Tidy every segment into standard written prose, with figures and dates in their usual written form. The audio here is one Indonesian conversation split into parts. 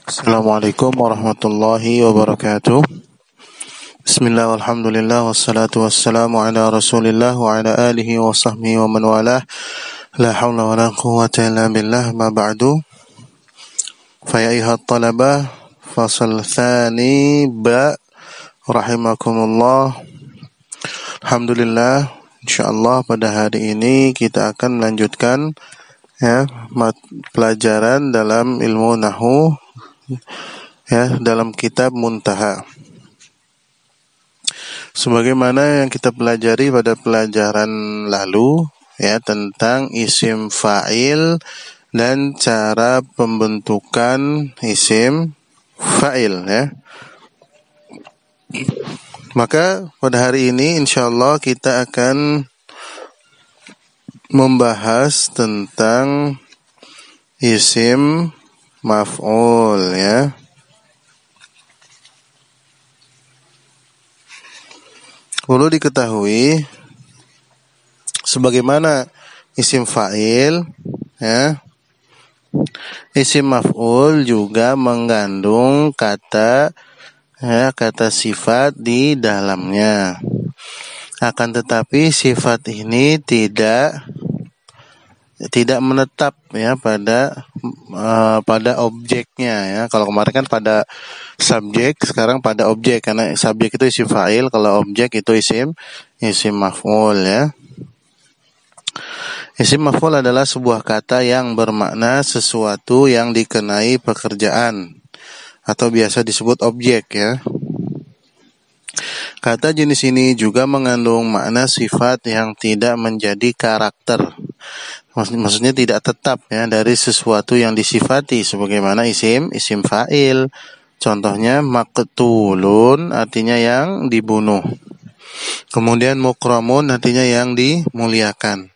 Assalamualaikum warahmatullahi wabarakatuh. Bismillah walhamdulillah wassalatu wassalamu ala rasulillah wa ala alihi wa sahbihi wa man walah. La hawla wa la quwwata illa billah, ma ba'du. Fa ya ayuhat talabah, fasal thani ba rahimakumullah. Alhamdulillah, insyaallah pada hari ini kita akan melanjutkan pelajaran dalam ilmu nahwu dalam kitab Muntaha. Sebagaimana yang kita pelajari pada pelajaran lalu tentang isim fa'il dan cara pembentukan isim fa'il Maka pada hari ini insyaallah kita akan membahas tentang isim maf'ul Perlu diketahui sebagaimana isim fa'il isim maf'ul juga mengandung kata sifat di dalamnya. Akan tetapi sifat ini tidak menetap pada objeknya Kalau kemarin kan pada subjek, sekarang pada objek, karena subjek itu isim fa'il, kalau objek itu isim maf'ul Isim maf'ul adalah sebuah kata yang bermakna sesuatu yang dikenai pekerjaan atau biasa disebut objek Kata jenis ini juga mengandung makna sifat yang tidak menjadi karakter. Maksudnya tidak tetap dari sesuatu yang disifati, sebagaimana isim fa'il. Contohnya maqtulun artinya yang dibunuh. Kemudian mukramun artinya yang dimuliakan.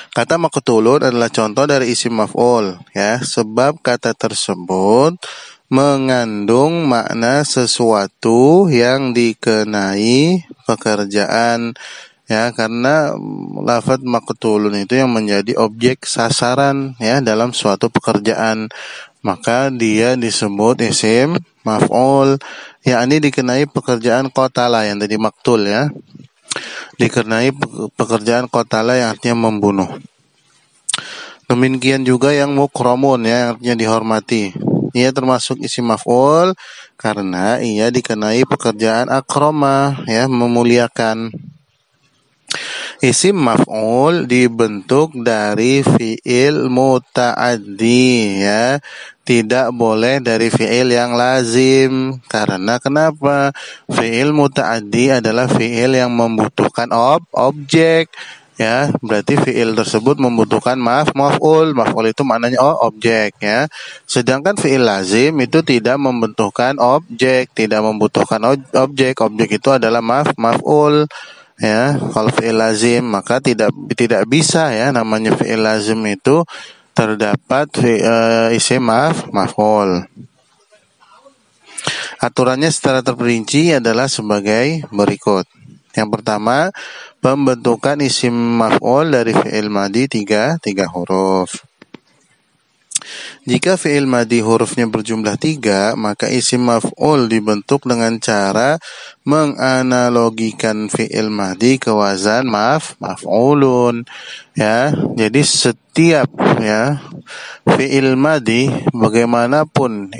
Kata maqtulun adalah contoh dari isim maf'ul sebab kata tersebut mengandung makna sesuatu yang dikenai pekerjaan karena lafaz maqtulun itu yang menjadi objek sasaran dalam suatu pekerjaan, maka dia disebut isim maf'ul, yakni dikenai pekerjaan qatala yang tadi maktul dikenai pekerjaan qatala yang artinya membunuh. Demikian juga yang mukramun yang artinya dihormati. Ia termasuk isim maf'ul karena ia dikenai pekerjaan akrama memuliakan. Isim maf'ul dibentuk dari fi'il muta'addi tidak boleh dari fi'il yang lazim. Karena kenapa? Fi'il muta'addi adalah fi'il yang membutuhkan objek berarti fi'il tersebut membutuhkan maf'ul. Maf'ul itu maknanya objek Sedangkan fi'il lazim itu tidak membutuhkan objek, tidak membutuhkan objek. Objek itu adalah maf'ul Kalau fi'il lazim maka tidak bisa namanya fi'il lazim itu terdapat isim maf'ul. Aturannya secara terperinci adalah sebagai berikut. Yang pertama, pembentukan isim maf'ul dari fi'il madhi tiga huruf. Jika fi'il madhi hurufnya berjumlah 3, maka isim maf'ul dibentuk dengan cara menganalogikan fi'il madhi ke wazan maf'ulun Jadi setiap fi'il madhi bagaimanapun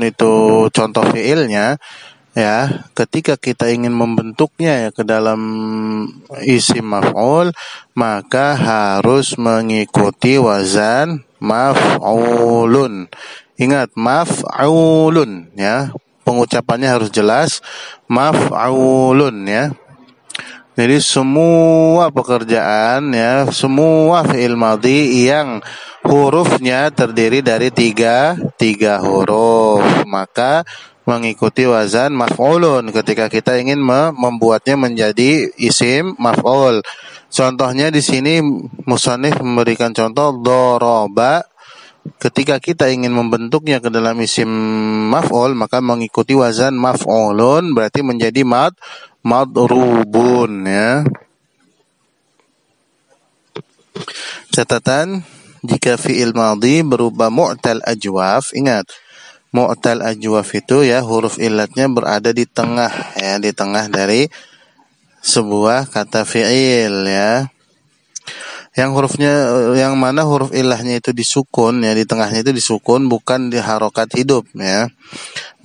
itu contoh fi'ilnya ketika kita ingin membentuknya ke dalam isim maf'ul, maka harus mengikuti wazan maf'ulun. Ingat, maf'ulun pengucapannya harus jelas, maf'ulun Jadi semua pekerjaan semua fi'il madhi yang hurufnya terdiri dari tiga huruf, maka mengikuti wazan maf'ulun ketika kita ingin membuatnya menjadi isim maf'ul. Contohnya di sini musannif memberikan contoh doroba. Ketika kita ingin membentuknya ke dalam isim maf'ul, maka mengikuti wazan maf'ulun berarti menjadi madrubun Catatan, jika fi'il madhi berupa mu'tal ajwaf, ingat mu'tal ajwaf itu ya huruf illatnya berada di tengah ya, di tengah dari sebuah kata fi'il ya. Yang hurufnya yang mana huruf ilahnya itu disukun ya, di tengahnya itu disukun, bukan di harokat hidup ya.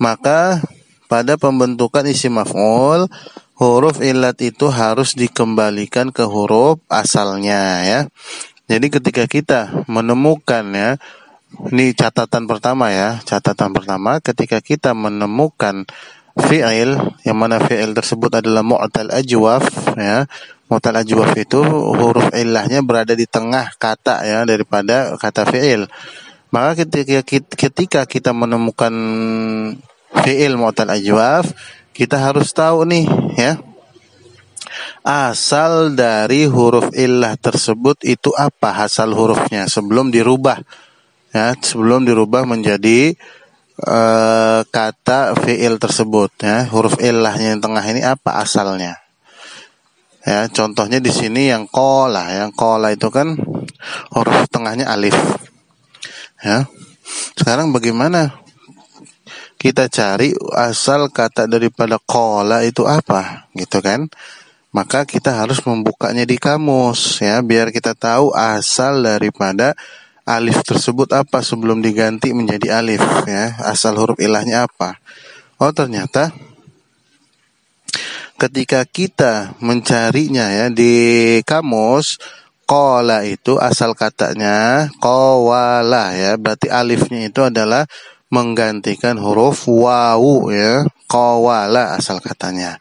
Maka pada pembentukan isim maf'ul, huruf illat itu harus dikembalikan ke huruf asalnya ya. Jadi ketika kita menemukan ya, ini catatan pertama ya, catatan pertama ketika kita menemukan fi'il yang mana fi'il tersebut adalah mu'tal ajwaf ya. Mu'tal ajwaf itu huruf ilahnya berada di tengah kata ya daripada kata fi'il. Maka ketika kita menemukan fi'il mu'tal ajwaf, kita harus tahu nih ya, asal dari huruf illah tersebut itu apa, asal hurufnya sebelum dirubah ya, sebelum dirubah menjadi kata fi'il tersebut ya. Huruf illahnya yang tengah ini apa asalnya ya. Contohnya di sini yang qala itu kan huruf tengahnya alif ya. Sekarang bagaimana kita cari asal kata daripada qala itu apa gitu kan? Maka kita harus membukanya di kamus ya, biar kita tahu asal daripada alif tersebut apa sebelum diganti menjadi alif ya. Asal huruf ilahnya apa? Oh, ternyata ketika kita mencarinya ya di kamus, qala itu asal katanya qawala ya, berarti alifnya itu adalah menggantikan huruf wawu ya. Qawala asal katanya.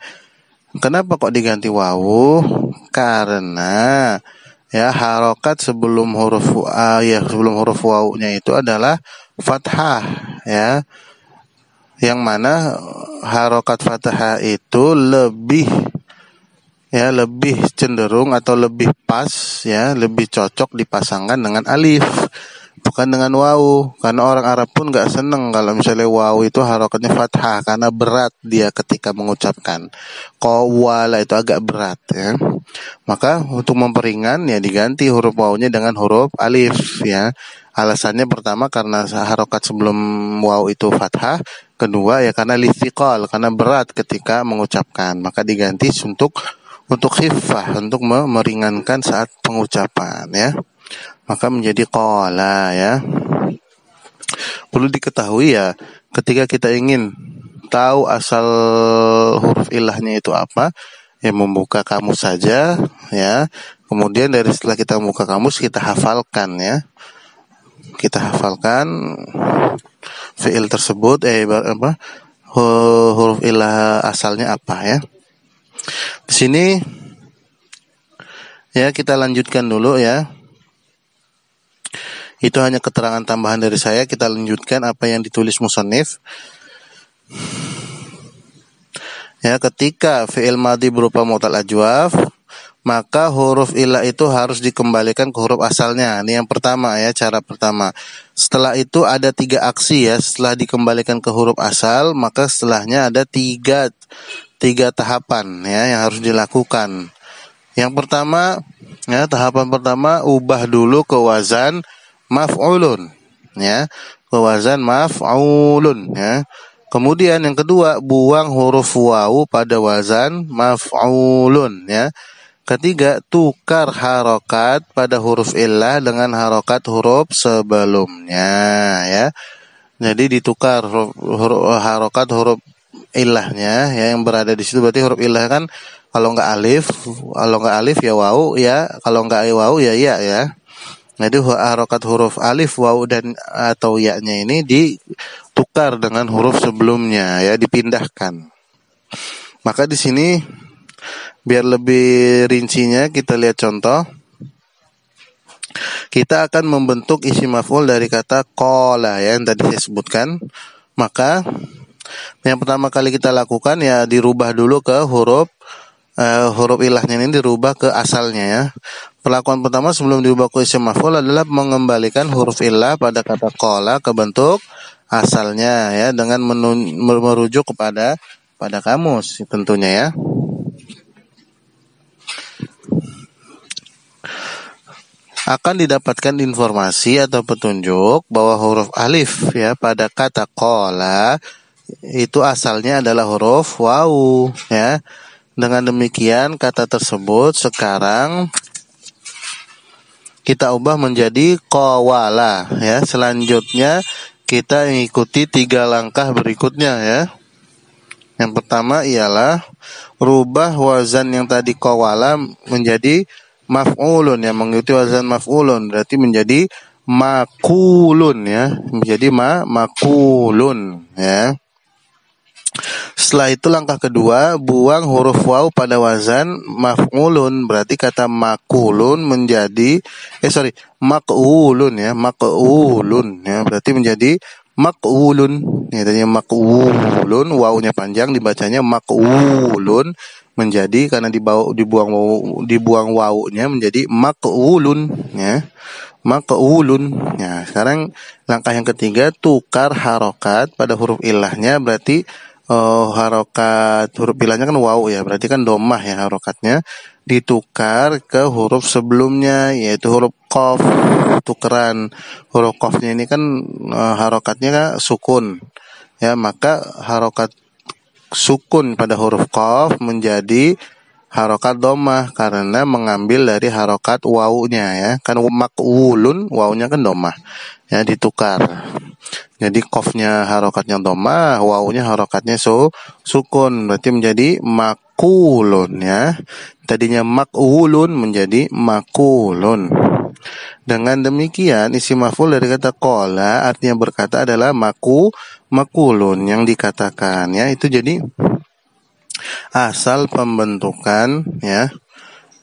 Kenapa kok diganti wawu? Karena ya harokat sebelum huruf sebelum huruf wawunya itu adalah fathah ya. Yang mana harokat fathah itu lebih cenderung atau lebih pas ya, lebih cocok dipasangkan dengan alif, bukan dengan wawu. Karena orang Arab pun gak seneng kalau misalnya wawu itu harokatnya fathah, karena berat dia ketika mengucapkan. Qawala itu agak berat ya. Maka untuk memperingan ya diganti huruf wawunya dengan huruf alif ya. Alasannya pertama karena harokat sebelum wawu itu fathah, kedua ya karena lithiqal, karena berat ketika mengucapkan. Maka diganti untuk khiffah, untuk meringankan saat pengucapan ya. Maka menjadi qala ya. Perlu diketahui ya, ketika kita ingin tahu asal huruf ilahnya itu apa, ya membuka kamus saja ya. Kemudian dari setelah kita membuka kamus, kita hafalkan ya. Kita hafalkan fi'il tersebut huruf ilah asalnya apa ya. Di sini ya kita lanjutkan dulu ya. Itu hanya keterangan tambahan dari saya. Kita lanjutkan apa yang ditulis musannif. Ya, ketika fi'il madhi berupa mu'tal ajwaf, maka huruf ilah itu harus dikembalikan ke huruf asalnya. Ini yang pertama ya, cara pertama. Setelah itu ada 3 aksi ya. Setelah dikembalikan ke huruf asal, maka setelahnya ada tiga tahapan ya yang harus dilakukan. Yang pertama ya, tahapan pertama, ubah dulu ke wazan maf'ulun ya, ke wazan maf'ulun ya. Kemudian yang kedua, buang huruf wawu pada wazan maf'ulun ya. Ketiga, tukar harokat pada huruf illah dengan harokat huruf sebelumnya ya. Jadi ditukar harokat huruf ilahnya ya, yang berada di situ. Berarti huruf ilah kan kalau enggak alif ya wawu ya, kalau enggak wawu ya ya ya. Jadi harokat huruf alif, wawu dan atau ya-nya ini ditukar dengan huruf sebelumnya ya, dipindahkan. Maka di sini biar lebih rincinya kita lihat contoh. Kita akan membentuk isim maf'ul dari kata qala ya, yang tadi saya sebutkan. Maka yang pertama kali kita lakukan ya dirubah dulu ke huruf ilahnya ini, dirubah ke asalnya ya. Perlakuan pertama sebelum dirubah ke isim maf'ul adalah mengembalikan huruf ilah pada kata qala ke bentuk asalnya ya, dengan merujuk pada kamus tentunya ya. akan didapatkan informasi atau petunjuk bahwa huruf alif ya pada kata qala itu asalnya adalah huruf wawu ya. Dengan demikian kata tersebut sekarang kita ubah menjadi qawala ya. Selanjutnya kita ikuti 3 langkah berikutnya ya. Yang pertama ialah rubah wazan yang tadi qawala menjadi maf'ulun ya, mengikuti wazan maf'ulun berarti menjadi makulun ya, menjadi makulun ya. Setelah itu langkah kedua, buang huruf waw pada wazan maf'ulun berarti kata makulun menjadi makulun ya, makulun ya berarti menjadi makulun ya, tadinya makulun wawunya panjang dibacanya makulun menjadi karena dibuang wawunya menjadi makulun ya, makulun ya. Sekarang langkah yang ketiga, tukar harokat pada huruf ilahnya berarti harokat huruf ilahnya kan wawu ya, berarti kan domah ya, harokatnya ditukar ke huruf sebelumnya yaitu huruf qaf. Tukeran huruf qafnya ini kan harokatnya kan sukun ya, maka harokat sukun pada huruf qaf menjadi harokat domah karena mengambil dari harokat wawunya ya, kan makulun wawunya kan domah ya, ditukar. Jadi qafnya harokatnya domah, wawunya harokatnya sukun berarti menjadi makulun ya. Tadinya makulun menjadi makulun. Dengan demikian isim maf'ul dari kata qala artinya berkata adalah makulun yang dikatakan ya. Itu jadi asal pembentukan ya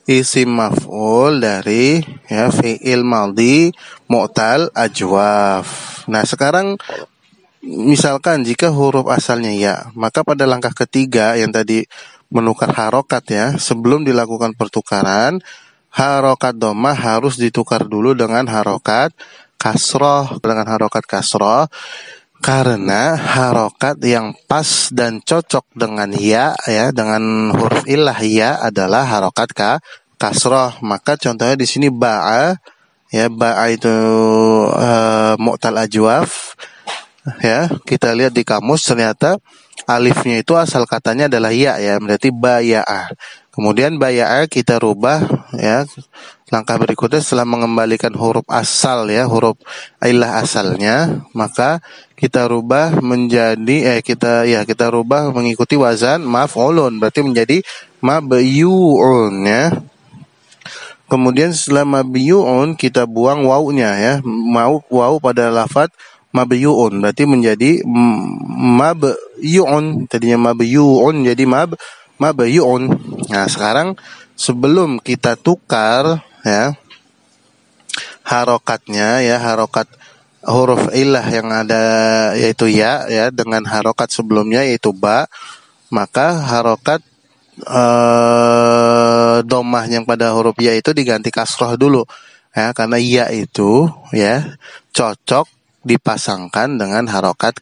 isim maf'ul dari ya fi'il madhi mu'tal ajwaf. Nah, sekarang misalkan jika huruf asalnya ya, maka pada langkah ketiga yang tadi menukar harokat ya, sebelum dilakukan pertukaran harokat domah harus ditukar dulu dengan harokat kasroh, karena harokat yang pas dan cocok dengan ya dengan huruf ilah ya adalah harokat kasroh. Maka contohnya di sini ba'a ya, ba'a itu mu'tal ajwaf ya. Kita lihat di kamus ternyata alifnya itu asal katanya adalah ya berarti baya'a. Kemudian baya'a kita rubah ya. Langkah berikutnya setelah mengembalikan huruf asal ya, huruf ilah asalnya, maka kita rubah menjadi kita rubah mengikuti wazan maf'ulun berarti menjadi mabyu'un ya. Kemudian setelah mabyu'un kita buang wawunya ya, wawu pada lafaz mabyu'un berarti menjadi mabyu'un, tadinya mabyu'un jadi mabyu'un. Nah, sekarang sebelum kita tukar ya harokatnya ya, harokat huruf ilah yang ada yaitu ya dengan harokat sebelumnya yaitu ba, maka harokat domah yang pada huruf ya itu diganti kasroh dulu ya, karena ya itu ya cocok dipasangkan dengan harokat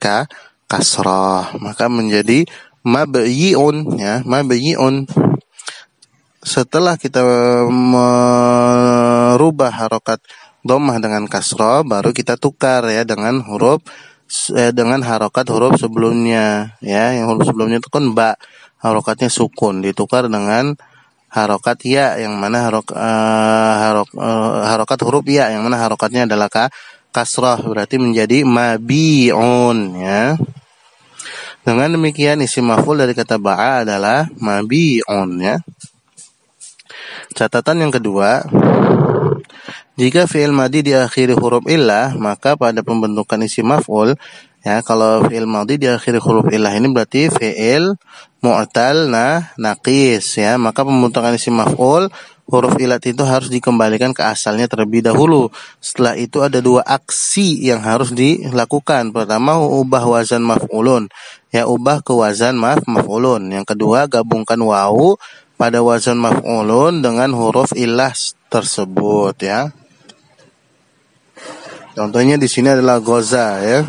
kasroh, maka menjadi mabyi'un ya, mabyi'un. Setelah kita merubah harokat domah dengan kasroh, baru kita tukar ya dengan dengan harokat huruf sebelumnya ya, yang huruf sebelumnya itu kan ba, harokatnya sukun, ditukar dengan harokat ya yang mana harokat huruf ya yang mana harokatnya adalah kasroh berarti menjadi mabi'un ya. Dengan demikian isim maf'ul dari kata ba'a adalah mabi'un ya. Catatan yang kedua, jika fi'il madhi diakhiri huruf illah, maka pada pembentukan isim maf'ul ya, kalau fi'il madhi diakhiri huruf illah ini berarti fi'il mu'tal naqis ya, maka pembentukan isim maf'ul huruf ilat itu harus dikembalikan ke asalnya terlebih dahulu. Setelah itu ada 2 aksi yang harus dilakukan. Pertama, ubah wazan maf'ulun ya, ubah ke wazan maf'ulun. Yang kedua, gabungkan wawu pada wazan maf'ulun dengan huruf ilah tersebut ya. Contohnya di sini adalah goza ya.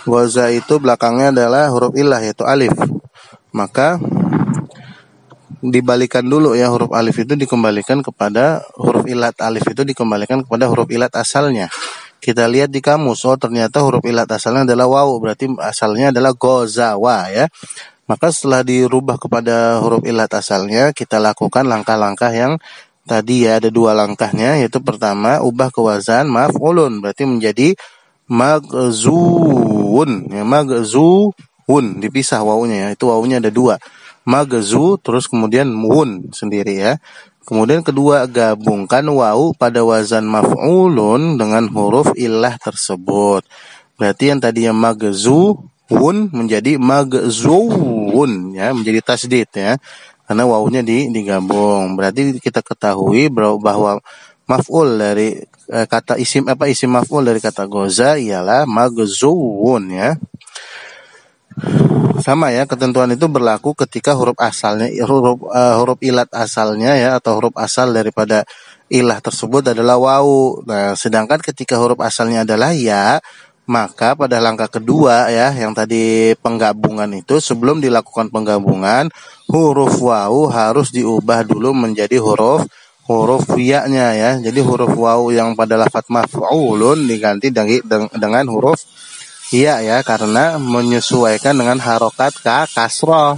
Goza itu belakangnya adalah huruf ilah yaitu alif. Maka dibalikan dulu ya, huruf alif itu dikembalikan kepada huruf ilat, alif itu dikembalikan kepada huruf ilat asalnya. Kita lihat di kamus, oh ternyata huruf ilat asalnya adalah waw, berarti asalnya adalah gozawa ya. Maka setelah dirubah kepada huruf ilat asalnya, kita lakukan langkah-langkah yang tadi ya, ada 2 langkahnya, yaitu pertama ubah ke wazan maf'ulun, berarti menjadi magzuun ya, magzuun, dipisah wawunya ya, itu wawunya ada 2, magzu terus kemudian wun sendiri ya. Kemudian kedua, gabungkan wawu pada wazan maf'ulun dengan huruf ilah tersebut. Berarti yang tadinya magzuun menjadi magzuun ya, menjadi tasdid ya. Karena wawunya digabung. Berarti kita ketahui bahwa maf'ul dari kata isim maf'ul dari kata goza ialah magzuun ya. Sama ya, ketentuan itu berlaku ketika huruf asalnya, huruf ilat asalnya ya, atau huruf asal daripada ilah tersebut adalah wawu. Nah, sedangkan ketika huruf asalnya adalah ya, maka pada langkah kedua ya, yang tadi penggabungan itu, sebelum dilakukan penggabungan, huruf wawu harus diubah dulu menjadi huruf ya-nya ya. Jadi huruf wawu yang pada lafaz maf'ulun diganti dengan huruf iya ya, karena menyesuaikan dengan harokat kasroh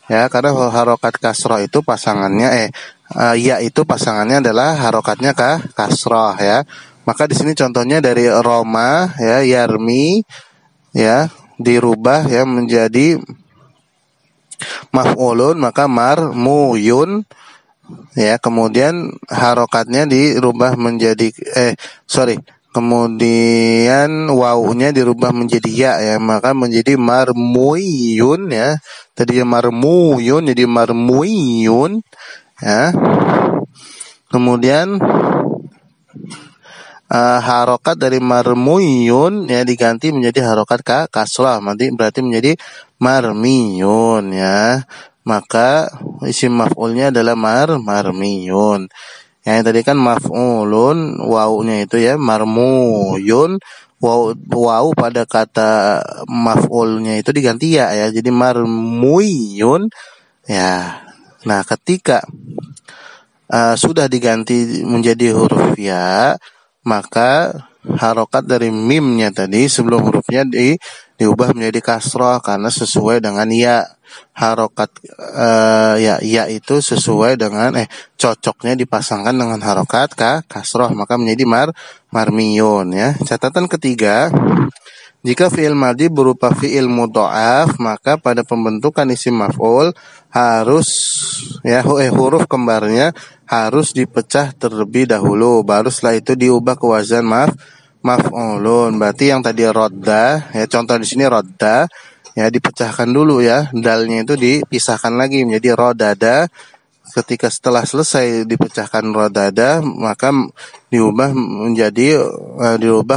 ya, karena harokat kasroh itu pasangannya ya itu pasangannya adalah harokatnya kasroh ya. Maka di sini contohnya dari Roma ya, yarmi ya, dirubah ya menjadi maf'ulun, maka marmuyun ya, kemudian harokatnya dirubah menjadi kemudian wawunya dirubah menjadi ya, maka menjadi marmuyun ya. Tadinya marmuyun jadi marmuyun ya. Kemudian harokat dari marmuyun ya diganti menjadi harokat kasrah, berarti menjadi marmiyun ya. Maka isim maf'ulnya adalah marmiyun. Yang tadi kan maf'ulun, wawunya itu ya marmuyun, wawu pada kata maf'ulnya itu diganti ya, jadi marmuyun ya. Nah, ketika sudah diganti menjadi huruf ya, maka harokat dari mimnya tadi sebelum hurufnya diubah menjadi kasroh karena sesuai dengan ya. Harokat ya itu sesuai dengan cocoknya dipasangkan dengan harokat kasroh, maka menjadi marmiyun ya. Catatan ketiga, jika fi'il madhi berupa fi'il mudha'af, maka pada pembentukan isim maf'ul harus ya huruf kembarnya harus dipecah terlebih dahulu, baru setelah itu diubah ke wazan maf'ulun. Berarti yang tadi rodda ya, contoh di sini rodda ya, dipecahkan dulu ya, dalnya itu dipisahkan lagi menjadi rodada. Ketika setelah selesai dipecahkan rodada, maka diubah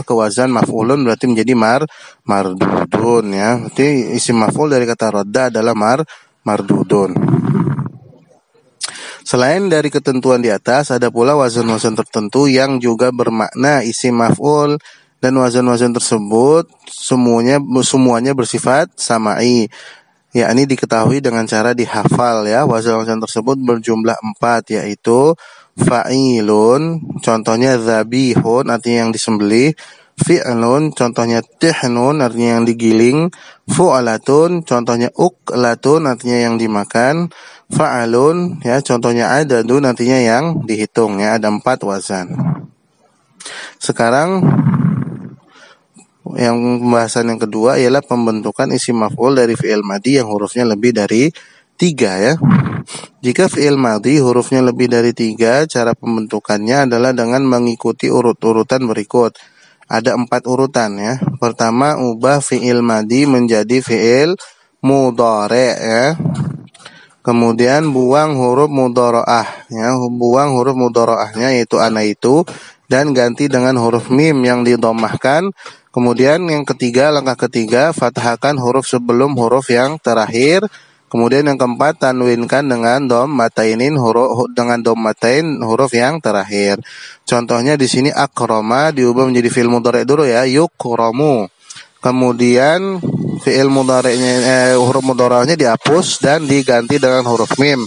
ke wazan maf'ulun, berarti menjadi mardudun ya. Berarti isim maf'ul dari kata rodda adalah mardudun. Selain dari ketentuan di atas, ada pula wazan-wazan tertentu yang juga bermakna isim maf'ul, dan wazan-wazan tersebut semuanya bersifat sama'i. Ya, ini diketahui dengan cara dihafal ya. Wazan-wazan tersebut berjumlah 4, yaitu fa'ilun, contohnya dzabihun, artinya yang disembelih. Fi'lun, contohnya tihnun, artinya yang digiling. Fu'alatun, contohnya uklatun, artinya yang dimakan. Fa'alun, ya, contohnya adadun, artinya yang dihitung ya. Ada 4 wazan. Sekarang yang pembahasan yang kedua ialah pembentukan isim maf'ul dari fi'il madhi yang hurufnya lebih dari 3 ya. Jika fi'il madhi hurufnya lebih dari 3, cara pembentukannya adalah dengan mengikuti urut-urutan berikut. Ada 4 urutan ya. Pertama, ubah fi'il madhi menjadi fi'il mudhari' ya. Kemudian buang huruf mudhara'ah ya, buang huruf mudhara'ahnya yaitu ana itu, dan ganti dengan huruf mim yang didomahkan. Kemudian yang ketiga, langkah ketiga, fathahkan huruf sebelum huruf yang terakhir. Kemudian yang keempat, tanwinkan dengan dhammatain huruf yang terakhir. Contohnya di sini akrama diubah menjadi fi'il mudhari' dulu ya, yukramu. Kemudian fi'il mudhari'nya huruf mudhari'nya dihapus dan diganti dengan huruf mim.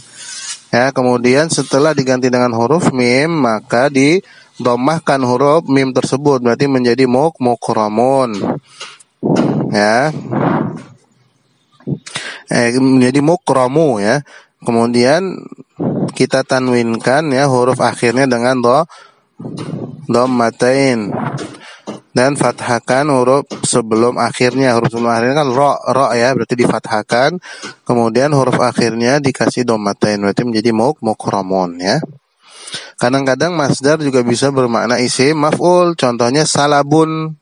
Ya, kemudian setelah diganti dengan huruf mim, maka didomahkan huruf mim tersebut, berarti menjadi mukramun. Ya. Menjadi mukramu ya. Kemudian kita tanwinkan ya huruf akhirnya dengan dhammatain. Dan fathahkan huruf sebelum akhirnya. Huruf sebelum akhirnya kan ro ya, berarti difathahkan. Kemudian huruf akhirnya dikasih dhammatain, berarti menjadi mukramun ya. Kadang-kadang masdar juga bisa bermakna isim maf'ul. Contohnya salabun,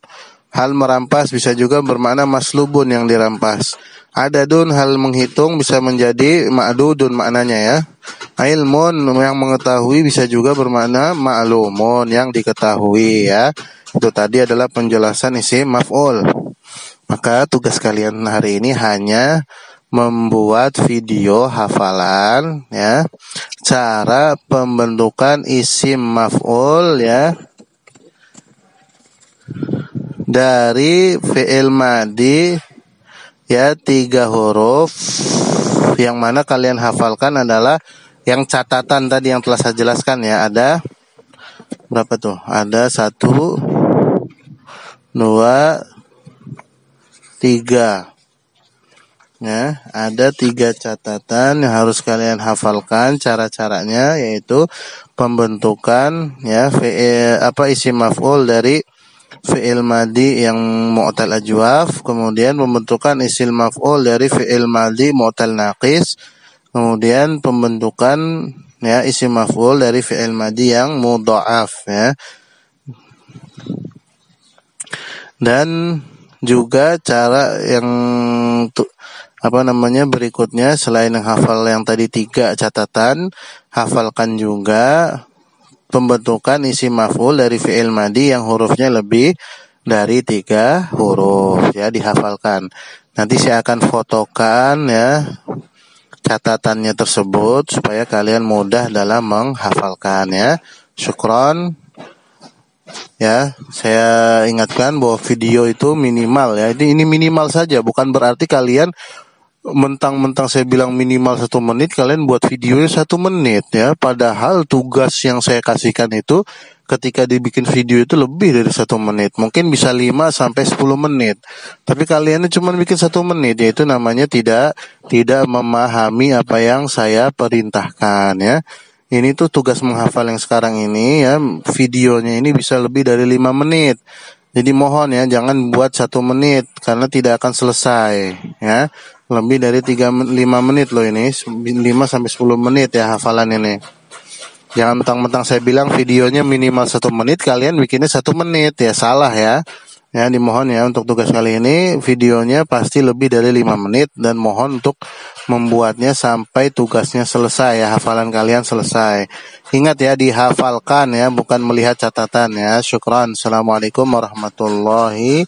hal merampas, bisa juga bermakna maslubun, yang dirampas. Adadun, hal menghitung, bisa menjadi ma'dudun maknanya ya. Ilmun, yang mengetahui, bisa juga bermakna ma'lumun, yang diketahui ya. Itu tadi adalah penjelasan isim maf'ul. Maka tugas kalian hari ini hanya membuat video hafalan ya, cara pembentukan isim maf'ul ya dari fi'il madi ya 3 huruf, yang mana kalian hafalkan adalah yang catatan tadi yang telah saya jelaskan ya. Ada berapa tuh? Ada 1, 2, 3 ya, ada 3 catatan yang harus kalian hafalkan cara-caranya, yaitu pembentukan ya isim maf'ul dari fi'il madi yang mu'tal ajwaf, kemudian pembentukan isim maf'ul dari fi'il madi mu'tal naqis, kemudian pembentukan ya isim maf'ul dari fi'il madi yang mudha'af ya. Dan juga cara yang berikutnya, selain yang hafal yang tadi 3 catatan, hafalkan juga pembentukan isim maf'ul dari fi'il madi yang hurufnya lebih dari 3 huruf ya, dihafalkan. Nanti saya akan fotokan ya catatannya tersebut supaya kalian mudah dalam menghafalkan ya. Syukron. Ya, saya ingatkan bahwa video itu minimal ya. Ini minimal saja, bukan berarti kalian mentang-mentang saya bilang minimal 1 menit, kalian buat videonya 1 menit ya. Padahal tugas yang saya kasihkan itu ketika dibikin video itu lebih dari 1 menit. Mungkin bisa 5 sampai 10 menit. Tapi kalian cuma bikin 1 menit, yaitu namanya tidak memahami apa yang saya perintahkan ya. Ini tuh tugas menghafal yang sekarang ini ya, videonya ini bisa lebih dari 5 menit. Jadi mohon ya, jangan buat 1 menit karena tidak akan selesai ya. Lebih dari 5 menit loh ini, 5 sampai 10 menit ya hafalan ini. Jangan mentang-mentang saya bilang videonya minimal 1 menit, kalian bikinnya 1 menit ya, salah ya. Ya, dimohon ya, untuk tugas kali ini videonya pasti lebih dari 5 menit, dan mohon untuk membuatnya sampai tugasnya selesai ya, hafalan kalian selesai. Ingat ya, dihafalkan ya, bukan melihat catatan ya. Syukran. Assalamualaikum warahmatullahi